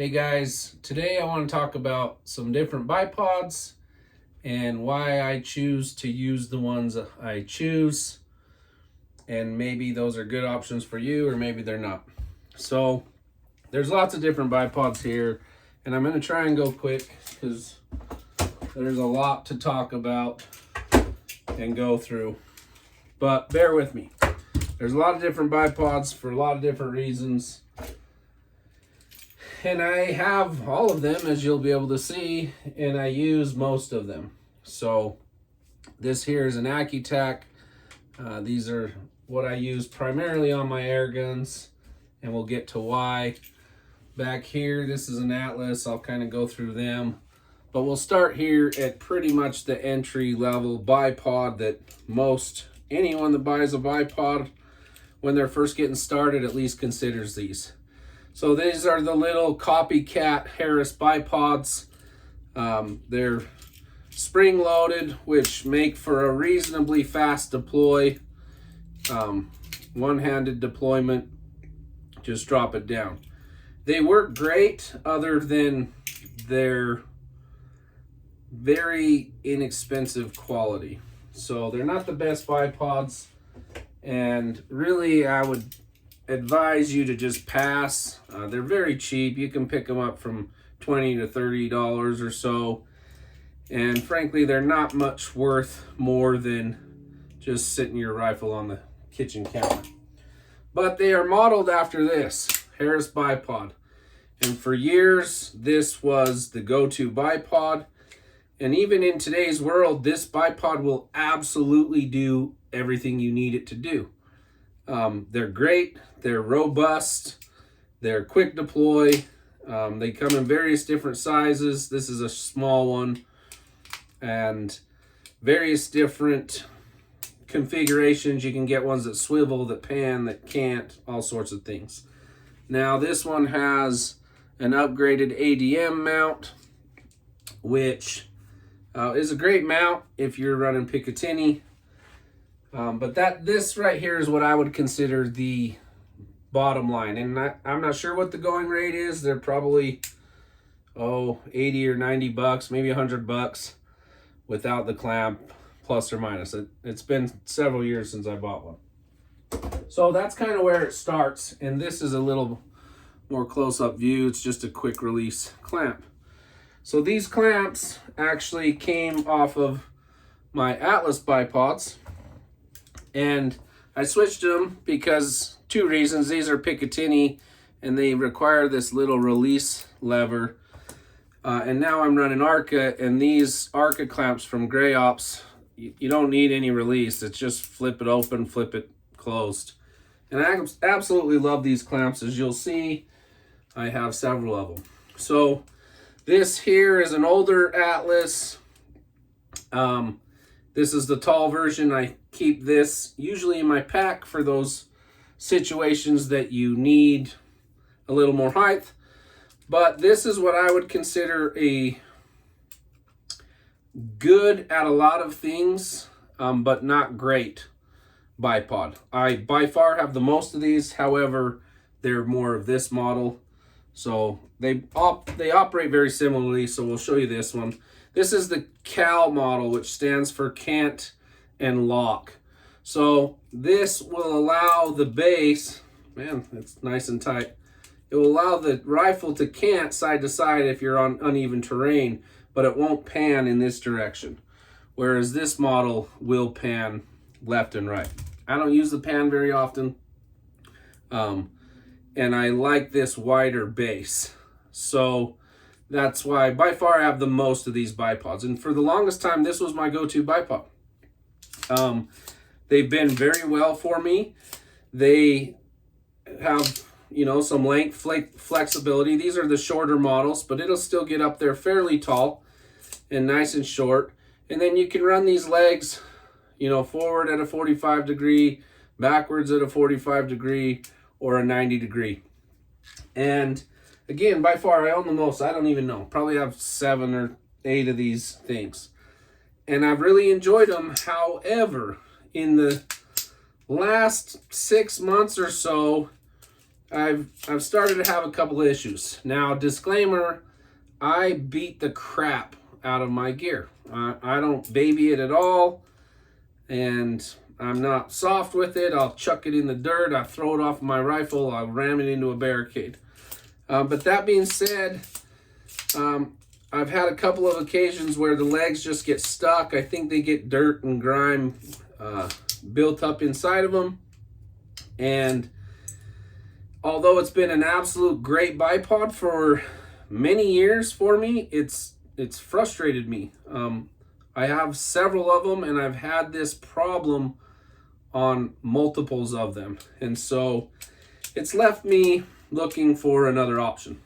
Hey guys, today I want to talk about some different bipods and why I choose to use the ones I choose, and maybe those are good options for you or maybe they're not. So there's lots of different bipods here, and I'm going to try and go quick because there's a lot to talk about and go through, but bear with me. There's a lot of different bipods for a lot of different reasons. And I have all of them, as you'll be able to see, and I use most of them. So this here is an Accutack. These are what I use primarily on my air guns, and we'll get to why. Back here, this is an Atlas. I'll kind of go through them. But we'll start here at pretty much the entry level bipod that anyone that buys a bipod when they're first getting started at least considers these. So these are the little copycat Harris bipods. They're spring loaded, which make for a reasonably fast deploy. One-handed deployment, just drop it down. They work great other than their very inexpensive quality. So they're not the best bipods, and really I would advise you to just pass. They're very cheap. You can pick them up from $20 to $30 or so, and frankly they're not much worth more than just sitting your rifle on the kitchen counter. But they are modeled after this Harris bipod, and for years this was the go-to bipod. And even in today's world, this bipod will absolutely do everything you need it to do. They're great, they're robust, they're quick deploy. They come in various different sizes. This is a small one, and various different configurations. You can get ones that swivel, that pan, that can't, all sorts of things. Now this one has an upgraded ADM mount, which is a great mount if you're running Picatinny. But this right here is what I would consider the bottom line. And I'm not sure what the going rate is. They're probably, 80 or 90 bucks, maybe $100 without the clamp, plus or minus. It's been several years since I bought one. So that's kind of where it starts. And this is a little more close-up view. It's just a quick release clamp. So these clamps actually came off of my Atlas bipods. And I switched them because two reasons. These are Picatinny and they require this little release lever. And now I'm running Arca, and these Arca clamps from Gray Ops, you don't need any release. It's just flip it open, flip it closed. And I absolutely love these clamps. As you'll see, I have several of them. So this here is an older Atlas. This is the tall version. I keep this usually in my pack for those situations that you need a little more height. But this is what I would consider a good at a lot of things, but not great bipod. I by far have the most of these. However, they're more of this model. So they operate very similarly. So we'll show you this one. This is the CAL model, which stands for can't and lock. So this will allow the base, man, it's nice and tight. It will allow the rifle to cant side to side if you're on uneven terrain, but it won't pan in this direction. Whereas this model will pan left and right. I don't use the pan very often. And I like this wider base. So that's why by far I have the most of these bipods. And for the longest time, this was my go-to bipod. They've been very well for me. They have, some length flexibility. These are the shorter models, but it'll still get up there fairly tall and nice and short. And then you can run these legs, forward at a 45 degree, backwards at a 45 degree, or a 90 degree. And again, by far, I own the most. I don't even know. Probably have 7 or 8 of these things. And I've really enjoyed them. However, in the last 6 months or so, I've started to have a couple of issues. Now, disclaimer, I beat the crap out of my gear. I don't baby it at all, and I'm not soft with it. I'll chuck it in the dirt, I'll throw it off my rifle, I'll ram it into a barricade. But that being said, I've had a couple of occasions where the legs just get stuck. I think they get dirt and grime built up inside of them. And although it's been an absolute great bipod for many years for me, it's frustrated me. I have several of them, and I've had this problem on multiples of them. And so it's left me looking for another option.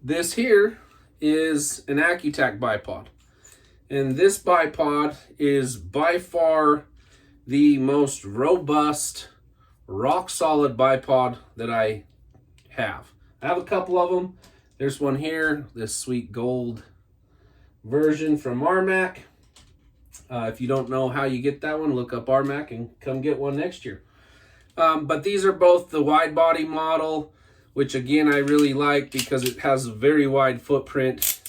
This here is an Accutack bipod. And this bipod is by far the most robust, rock solid bipod that I have. I have a couple of them. There's one here, this sweet gold version from Armac. If you don't know how you get that one, look up Armac and come get one next year. But these are both the wide body model, which again I really like because it has a very wide footprint.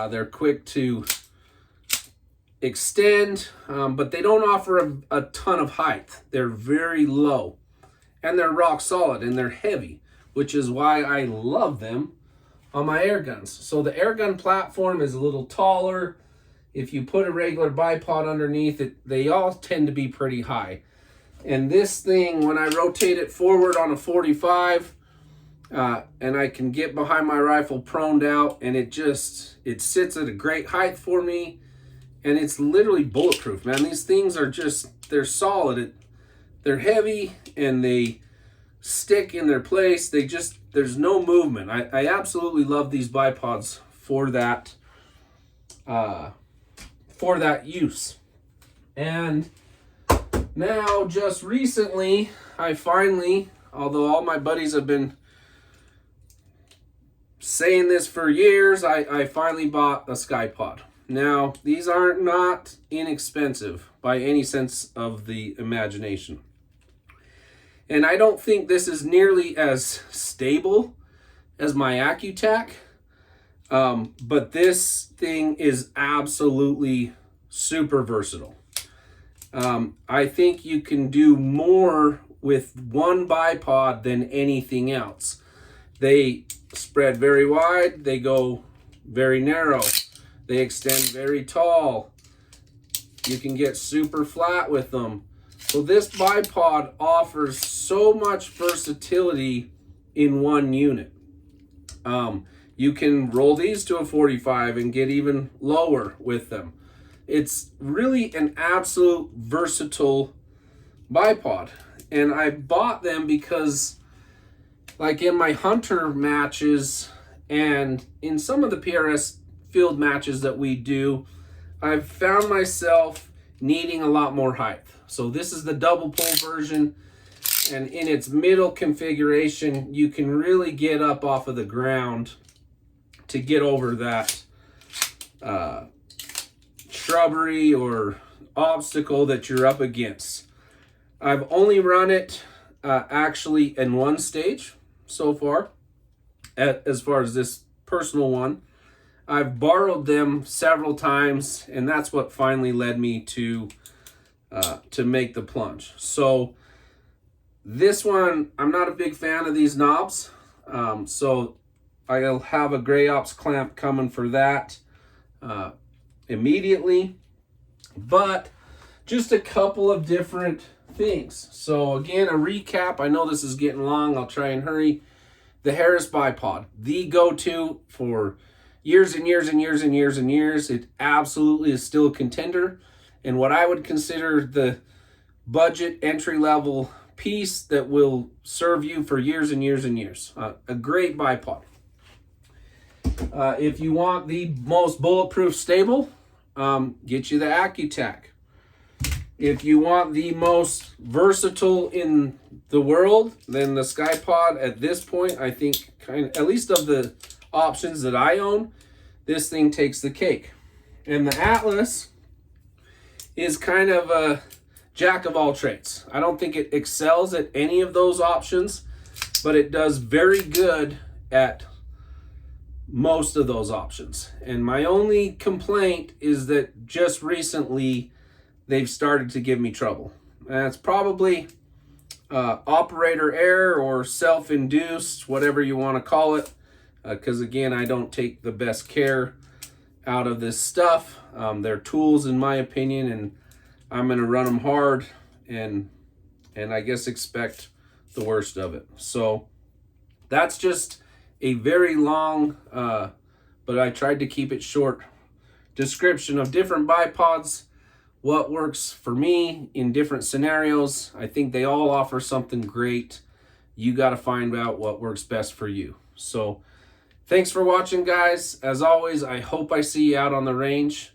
They're quick to extend, but they don't offer a ton of height. They're very low, and they're rock solid, and they're heavy, which is why I love them on my air guns. So the air gun platform is a little taller. If you put a regular bipod underneath it, they all tend to be pretty high. And this thing, when I rotate it forward on a 45, and I can get behind my rifle proned out, and it sits at a great height for me, and it's literally bulletproof, man. These things are they're solid. They're heavy, and they stick in their place. There's no movement. I absolutely love these bipods for that use. And now, just recently, I finally, although all my buddies have been saying this for years, I finally bought a Skypod. Now, these are not inexpensive by any sense of the imagination. And I don't think this is nearly as stable as my Accutack, but this thing is absolutely super versatile. I think you can do more with one bipod than anything else. They spread very wide, they go very narrow, they extend very tall. You can get super flat with them. So this bipod offers so much versatility in one unit. You can roll these to a 45 and get even lower with them. It's really an absolute versatile bipod. And I bought them because, like in my hunter matches and in some of the PRS field matches that we do, I've found myself needing a lot more height. So this is the double pull version, and in its middle configuration, you can really get up off of the ground to get over that shrubbery or obstacle that you're up against. I've only run it actually in one stage so far, as far as this personal one. I've borrowed them several times, and that's what finally led me to make the plunge. So this one, I'm not a big fan of these knobs, so I'll have a Gray Ops clamp coming for that immediately. But just a couple of different things. So again, a recap. I know this is getting long. I'll try and hurry. The Harris bipod, the go-to for years and years and years and years and years. It absolutely is still a contender, and what I would consider the budget entry-level piece that will serve you for years and years and years. A great bipod. If you want the most bulletproof stable, get you the Accutack. If you want the most versatile in the world, then the Skypod at this point, I think, at least of the options that I own, this thing takes the cake. And the Atlas is kind of jack of all trades. I don't think it excels at any of those options, but it does very good at most of those options. And my only complaint is that just recently they've started to give me trouble. And it's probably operator error or self-induced, whatever you want to call it, because again, I don't take the best care out of this stuff. They're tools in my opinion, and I'm going to run them hard and I guess expect the worst of it. So that's just a very long, but I tried to keep it short, description of different bipods, what works for me in different scenarios. I think they all offer something great. You got to find out what works best for you. So thanks for watching, guys. As always, I hope I see you out on the range.